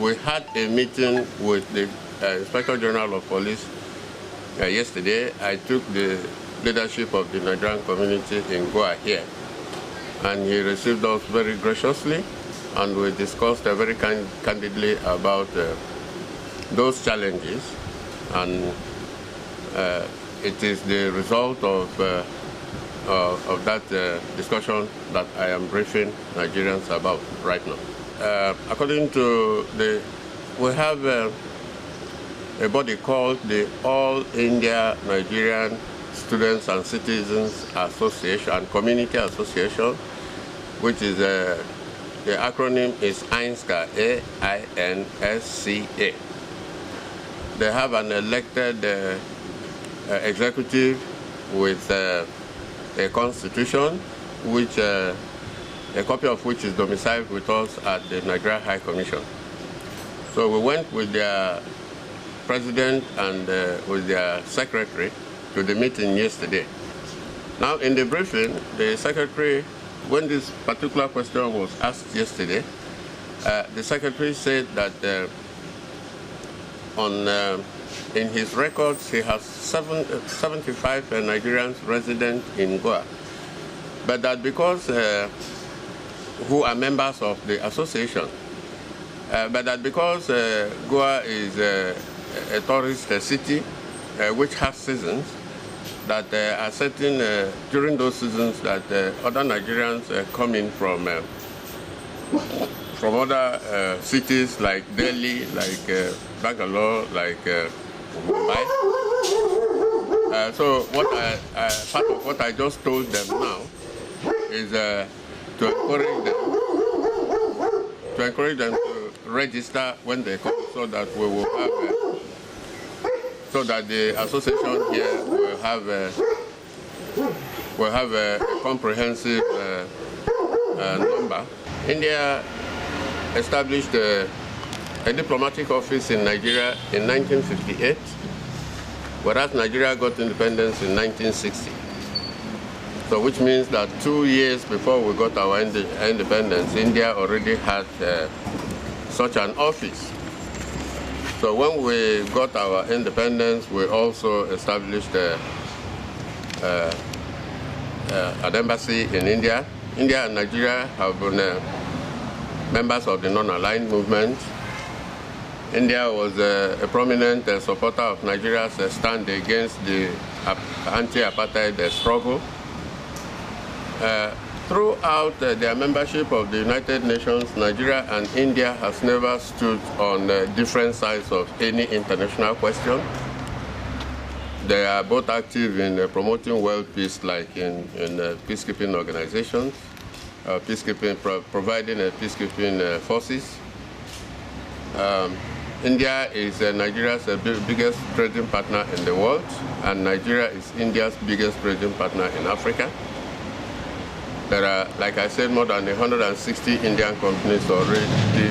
we had a meeting with the Inspector General of Police yesterday. I took the leadership of the Nigerian community in Goa here, and he received us very graciously, and we discussed very candidly about those challenges, and it is the result of that discussion that I am briefing Nigerians about right now. According to we have a body called the All India Nigerian Students and Citizens Association and Community Association, which is the acronym is AINSCA, A-I-N-S-C-A. They have an elected executive with a constitution, which a copy of which is domiciled with us at the Nigeria High Commission. So we went with their president and with their secretary to the meeting yesterday. Now, in the briefing, the secretary, when this particular question was asked yesterday, the secretary said that in his records, he has 75 Nigerians resident in Goa, but that because who are members of the association, but that because Goa is a tourist city which has seasons, that are certain during those seasons that other Nigerians come in from other cities like Delhi, like Bangalore, like Mumbai. So what part of what I just told them now is to encourage them to register when they come, so that we will have so that the association here will have a comprehensive number. India established a diplomatic office in Nigeria in 1958, whereas Nigeria got independence in 1960. So which means that 2 years before we got our independence, India already had such an office. So when we got our independence, we also established an embassy in India. India and Nigeria have been members of the non-aligned movement. India was a prominent supporter of Nigeria's stand against the anti-apartheid struggle. Throughout their membership of the United Nations, Nigeria and India has never stood on different sides of any international question. They are both active in promoting world peace, like in peacekeeping organizations, providing peacekeeping forces. India is Nigeria's biggest trading partner in the world, and Nigeria is India's biggest trading partner in Africa. There are, like I said, more than 160 Indian companies already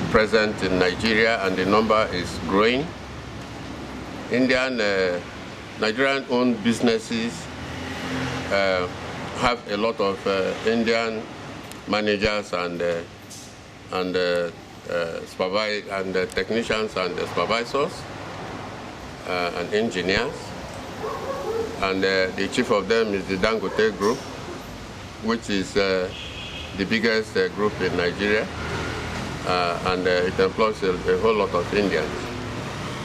present in Nigeria, and the number is growing. Nigerian-owned businesses have a lot of Indian managers and technicians and supervisors and engineers, and the chief of them is the Dangote Group, which is the biggest group in Nigeria, and it employs a whole lot of Indians.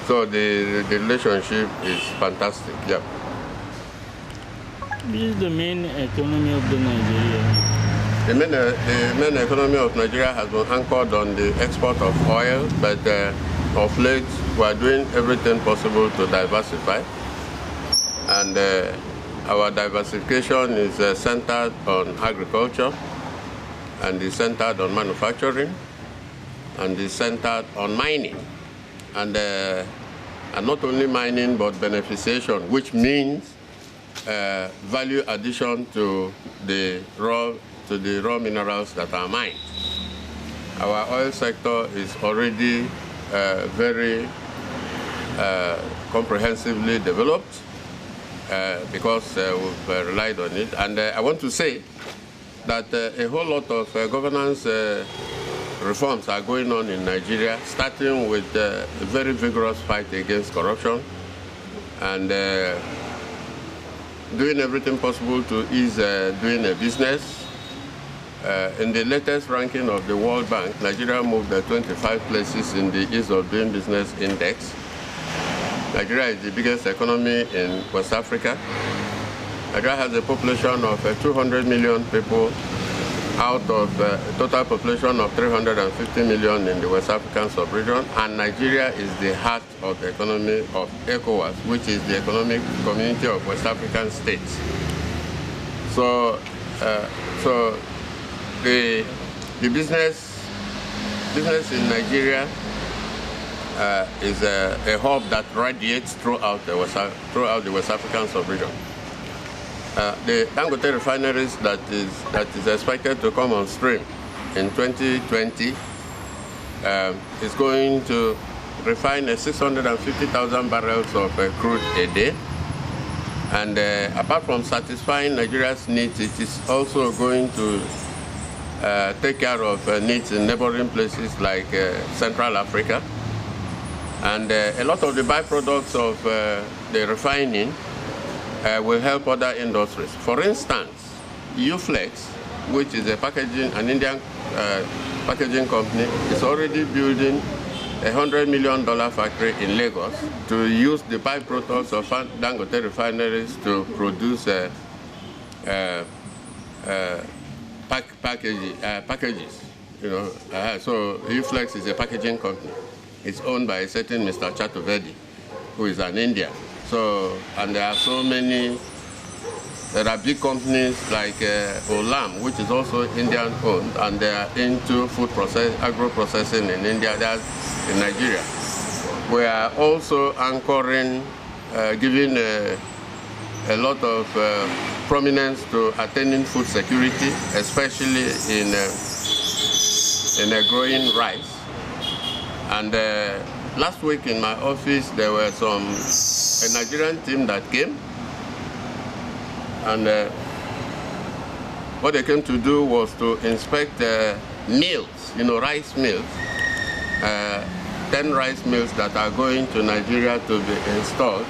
So the relationship is fantastic. Yeah. Which is the main economy of the Nigeria? The main economy of Nigeria has been anchored on the export of oil, but of late we are doing everything possible to diversify, and our diversification is centered on agriculture, and is centered on manufacturing, and is centered on mining, and not only mining but beneficiation, which means value addition to the raw minerals that are mined. Our oil sector is already very comprehensively developed because we've relied on it. And I want to say that a whole lot of governance reforms are going on in Nigeria, starting with a very vigorous fight against corruption and doing everything possible to ease doing a business. In the latest ranking of the World Bank, Nigeria moved 25 places in the Ease of Doing Business Index. Nigeria is the biggest economy in West Africa. Nigeria has a population of 200 million people out of a total population of 350 million in the West African sub-region, and Nigeria is the heart of the economy of ECOWAS, which is the economic community of West African states. So, the business in Nigeria is a hub that radiates throughout the West African sub-region. The Dangote refineries that is expected to come on stream in 2020 is going to refine 650,000 barrels of crude a day. And apart from satisfying Nigeria's needs, it is also going to take care of needs in neighboring places like Central Africa. And a lot of the byproducts of the refining will help other industries. For instance, Uflex, which is an Indian packaging company, is already building a $100 million factory in Lagos to use the byproducts of Dangote refineries to produce packages. So Uflex is a packaging company. It's owned by a certain Mr. Chaturvedi, who is an Indian. So, and there are so many. There are big companies like Olam, which is also Indian-owned, and they are into agro-processing in India, that's in Nigeria. We are also anchoring, giving a lot of prominence to attaining food security, especially in growing rice. And last week in my office, there were a Nigerian team that came, and what they came to do was to inspect mills, rice mills, 10 rice mills that are going to Nigeria to be installed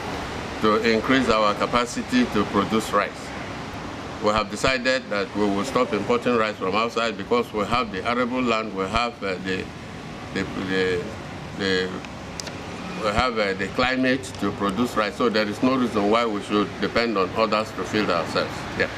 to increase our capacity to produce rice. We have decided that we will stop importing rice from outside because we have the arable land, we have the climate to produce rice, so there is no reason why we should depend on others to feed ourselves. Yeah.